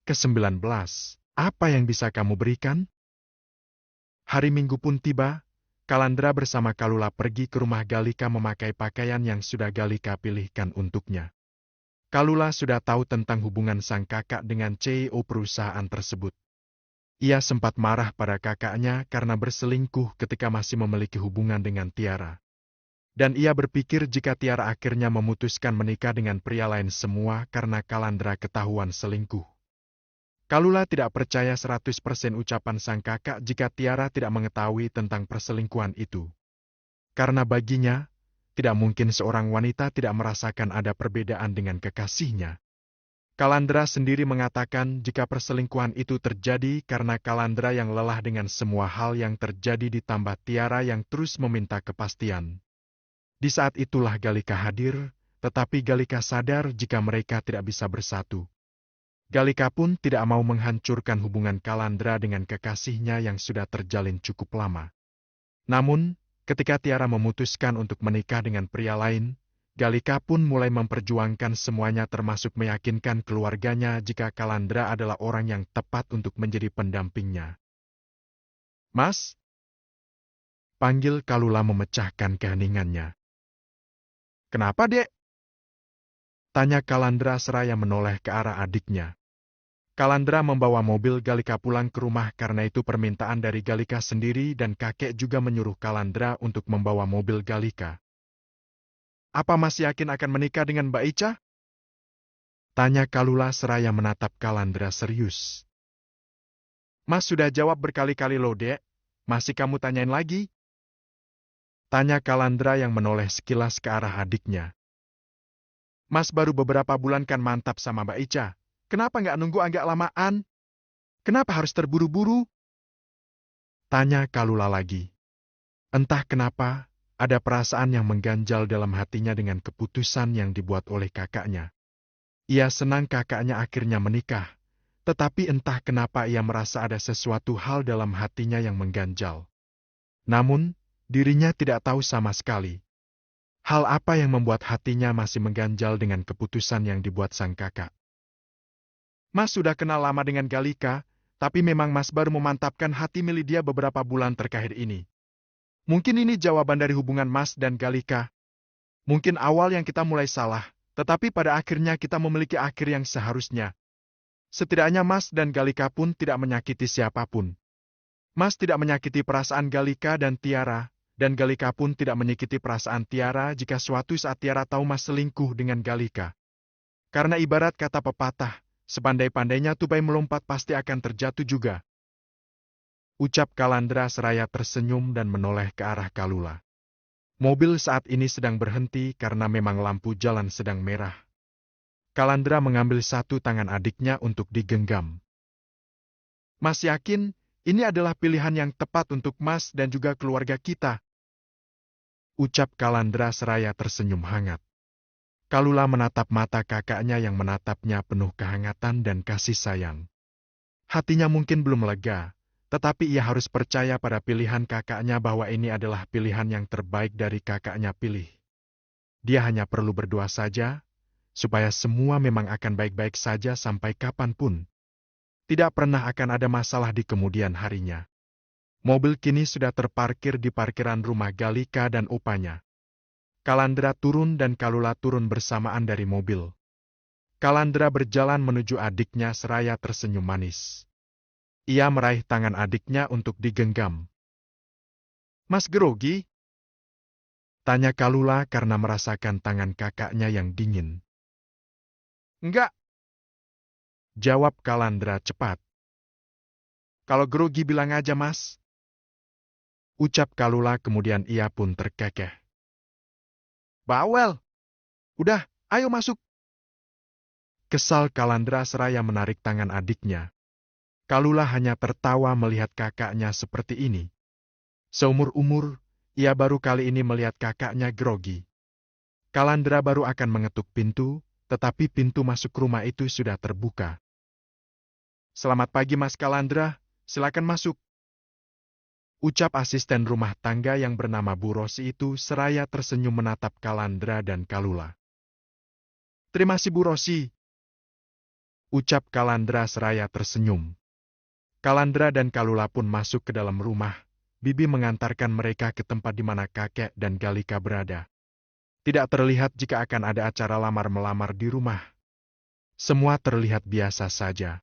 Ke-19. Apa yang bisa kamu berikan? Hari Minggu pun tiba. Kalandra bersama Kalula pergi ke rumah Galika memakai pakaian yang sudah Galika pilihkan untuknya. Kalula sudah tahu tentang hubungan sang kakak dengan CEO perusahaan tersebut. Ia sempat marah pada kakaknya karena berselingkuh ketika masih memiliki hubungan dengan Tiara. Dan ia berpikir jika Tiara akhirnya memutuskan menikah dengan pria lain semua karena Kalandra ketahuan selingkuh. Kalula tidak percaya 100% ucapan sang kakak jika Tiara tidak mengetahui tentang perselingkuhan itu. Karena baginya, tidak mungkin seorang wanita tidak merasakan ada perbedaan dengan kekasihnya. Kalandra sendiri mengatakan jika perselingkuhan itu terjadi karena Kalandra yang lelah dengan semua hal yang terjadi ditambah Tiara yang terus meminta kepastian. Di saat itulah Galika hadir, tetapi Galika sadar jika mereka tidak bisa bersatu. Galika pun tidak mau menghancurkan hubungan Kalandra dengan kekasihnya yang sudah terjalin cukup lama. Namun, ketika Tiara memutuskan untuk menikah dengan pria lain, Galika pun mulai memperjuangkan semuanya termasuk meyakinkan keluarganya jika Kalandra adalah orang yang tepat untuk menjadi pendampingnya. "Mas?" panggil Kalula memecahkan keheningannya. "Kenapa, Dek?" tanya Kalandra seraya menoleh ke arah adiknya. Kalandra membawa mobil Galika pulang ke rumah karena itu permintaan dari Galika sendiri dan kakek juga menyuruh Kalandra untuk membawa mobil Galika. "Apa Mas yakin akan menikah dengan Mbak Ica?" tanya Kalula seraya menatap Kalandra serius. "Mas sudah jawab berkali-kali loh, Dek. Masih kamu tanyain lagi?" tanya Kalandra yang menoleh sekilas ke arah adiknya. "Mas baru beberapa bulan kan mantap sama Mbak Ica. Kenapa nggak nunggu agak lamaan? Kenapa harus terburu-buru?" tanya Kalula lagi. Entah kenapa, ada perasaan yang mengganjal dalam hatinya dengan keputusan yang dibuat oleh kakaknya. Ia senang kakaknya akhirnya menikah, tetapi entah kenapa ia merasa ada sesuatu hal dalam hatinya yang mengganjal. Namun, dirinya tidak tahu sama sekali. Hal apa yang membuat hatinya masih mengganjal dengan keputusan yang dibuat sang kakak. "Mas sudah kenal lama dengan Galika, tapi memang Mas baru memantapkan hati milih dia beberapa bulan terakhir ini. Mungkin ini jawaban dari hubungan Mas dan Galika. Mungkin awal yang kita mulai salah, tetapi pada akhirnya kita memiliki akhir yang seharusnya. Setidaknya Mas dan Galika pun tidak menyakiti siapapun. Mas tidak menyakiti perasaan Galika dan Tiara, dan Galika pun tidak menyakiti perasaan Tiara jika suatu saat Tiara tahu Mas selingkuh dengan Galika. Karena ibarat kata pepatah, sepandai-pandainya tupai melompat pasti akan terjatuh juga." Ucap Kalandra seraya tersenyum dan menoleh ke arah Kalula. Mobil saat ini sedang berhenti karena memang lampu jalan sedang merah. Kalandra mengambil satu tangan adiknya untuk digenggam. "Mas yakin ini adalah pilihan yang tepat untuk Mas dan juga keluarga kita?" ucap Kalandra seraya tersenyum hangat. Kalula menatap mata kakaknya yang menatapnya penuh kehangatan dan kasih sayang. Hatinya mungkin belum lega, tetapi ia harus percaya pada pilihan kakaknya bahwa ini adalah pilihan yang terbaik dari kakaknya pilih. Dia hanya perlu berdoa saja, supaya semua memang akan baik-baik saja sampai kapanpun. Tidak pernah akan ada masalah di kemudian harinya. Mobil kini sudah terparkir di parkiran rumah Galika dan opanya. Kalandra turun dan Kalula turun bersamaan dari mobil. Kalandra berjalan menuju adiknya seraya tersenyum manis. Ia meraih tangan adiknya untuk digenggam. "Mas grogi?" tanya Kalula karena merasakan tangan kakaknya yang dingin. "Enggak," jawab Kalandra cepat. "Kalau grogi bilang aja, Mas," ucap Kalula kemudian ia pun terkekeh. "Bawel! Udah, ayo masuk!" Kesal Kalandra seraya menarik tangan adiknya. Kalula hanya tertawa melihat kakaknya seperti ini. Seumur-umur, ia baru kali ini melihat kakaknya grogi. Kalandra baru akan mengetuk pintu, tetapi pintu masuk rumah itu sudah terbuka. "Selamat pagi Mas Kalandra, silakan masuk," ucap asisten rumah tangga yang bernama Bu Rosi itu seraya tersenyum menatap Kalandra dan Kalula. "Terima kasih Bu Rosi," Ucap Kalandra seraya tersenyum. Kalandra dan Kalula pun masuk ke dalam rumah. Bibi mengantarkan mereka ke tempat di mana kakek dan Galika berada. Tidak terlihat jika akan ada acara lamar-melamar di rumah. Semua terlihat biasa saja.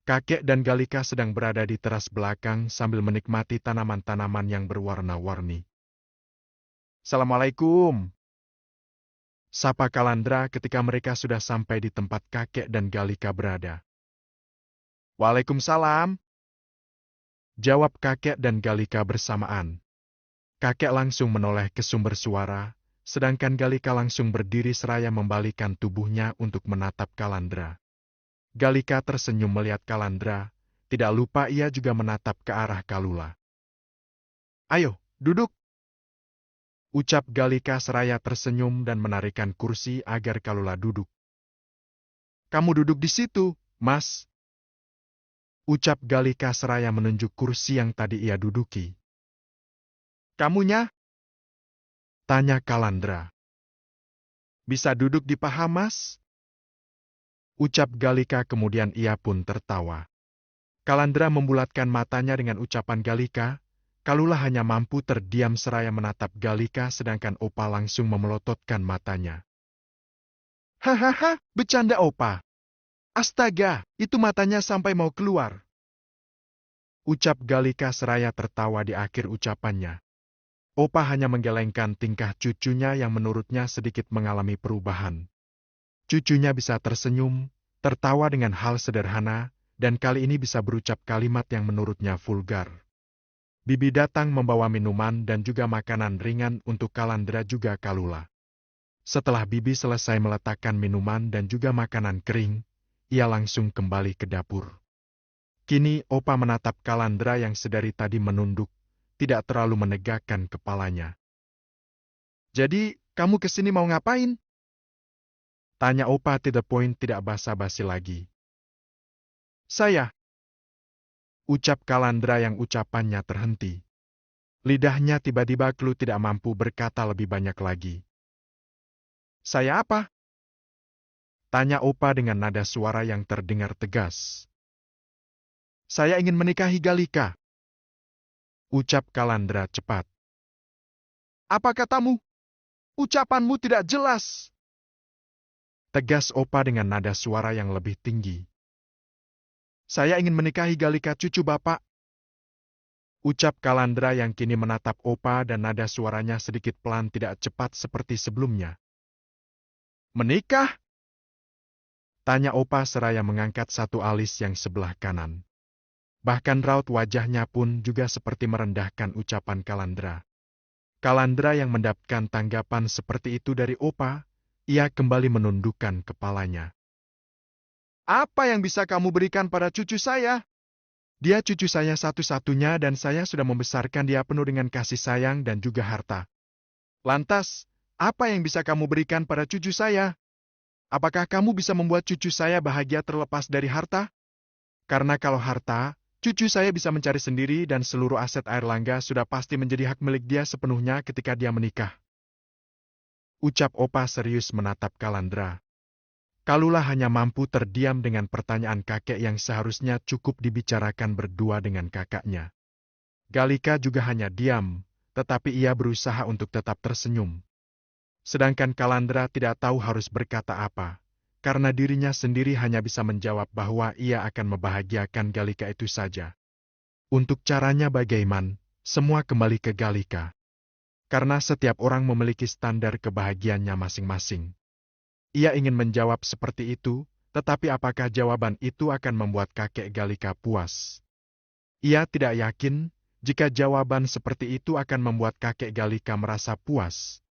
Kakek dan Galika sedang berada di teras belakang sambil menikmati tanaman-tanaman yang berwarna-warni. "Assalamualaikum," sapa Kalandra ketika mereka sudah sampai di tempat kakek dan Galika berada. "Waalaikumsalam," jawab kakek dan Galika bersamaan. Kakek langsung menoleh ke sumber suara, sedangkan Galika langsung berdiri seraya membalikkan tubuhnya untuk menatap Kalandra. Galika tersenyum melihat Kalandra, tidak lupa ia juga menatap ke arah Kalula. "Ayo, duduk," ucap Galika seraya tersenyum dan menarikkan kursi agar Kalula duduk. "Kamu duduk di situ, Mas," ucap Galika seraya menunjuk kursi yang tadi ia duduki. "Kamunya?" tanya Kalandra. "Bisa duduk di paha, Mas?" ucap Galika kemudian ia pun tertawa. Kalandra membulatkan matanya dengan ucapan Galika. Kalula hanya mampu terdiam seraya menatap Galika sedangkan Opa langsung memelototkan matanya. "Hahaha, bercanda Opa. Astaga, itu matanya sampai mau keluar," ucap Galika seraya tertawa di akhir ucapannya. Opa hanya menggelengkan tingkah cucunya yang menurutnya sedikit mengalami perubahan. Cucunya bisa tersenyum, tertawa dengan hal sederhana, dan kali ini bisa berucap kalimat yang menurutnya vulgar. Bibi datang membawa minuman dan juga makanan ringan untuk Kalandra juga Kalula. Setelah Bibi selesai meletakkan minuman dan juga makanan kering, ia langsung kembali ke dapur. Kini Opa menatap Kalandra yang sedari tadi menunduk, tidak terlalu menegakkan kepalanya. "Jadi, kamu kesini mau ngapain?" tanya Opa to the point tidak basa-basi lagi. "Saya," ucap Kalandra yang ucapannya terhenti. Lidahnya tiba-tiba keluh tidak mampu berkata lebih banyak lagi. "Saya apa?" tanya Opa dengan nada suara yang terdengar tegas. "Saya ingin menikahi Galika," ucap Kalandra cepat. "Apa katamu? Ucapanmu tidak jelas," tegas Opa dengan nada suara yang lebih tinggi. "Saya ingin menikahi Galika cucu Bapak," ucap Kalandra yang kini menatap Opa dan nada suaranya sedikit pelan tidak cepat seperti sebelumnya. "Menikah?" tanya Opa seraya mengangkat satu alis yang sebelah kanan. Bahkan raut wajahnya pun juga seperti merendahkan ucapan Kalandra. Kalandra yang mendapatkan tanggapan seperti itu dari Opa, ia kembali menundukkan kepalanya. "Apa yang bisa kamu berikan pada cucu saya? Dia cucu saya satu-satunya dan saya sudah membesarkan dia penuh dengan kasih sayang dan juga harta. Lantas, apa yang bisa kamu berikan pada cucu saya? Apakah kamu bisa membuat cucu saya bahagia terlepas dari harta? Karena kalau harta, cucu saya bisa mencari sendiri dan seluruh aset Airlangga sudah pasti menjadi hak milik dia sepenuhnya ketika dia menikah," ucap Opa serius menatap Kalandra. Kalula hanya mampu terdiam dengan pertanyaan kakek yang seharusnya cukup dibicarakan berdua dengan kakaknya. Galika juga hanya diam, tetapi ia berusaha untuk tetap tersenyum. Sedangkan Kalandra tidak tahu harus berkata apa, karena dirinya sendiri hanya bisa menjawab bahwa ia akan membahagiakan Galika itu saja. Untuk caranya bagaimana, semua kembali ke Galika. Karena setiap orang memiliki standar kebahagiaannya masing-masing. Ia ingin menjawab seperti itu, tetapi apakah jawaban itu akan membuat kakek Galika puas? Ia tidak yakin jika jawaban seperti itu akan membuat kakek Galika merasa puas.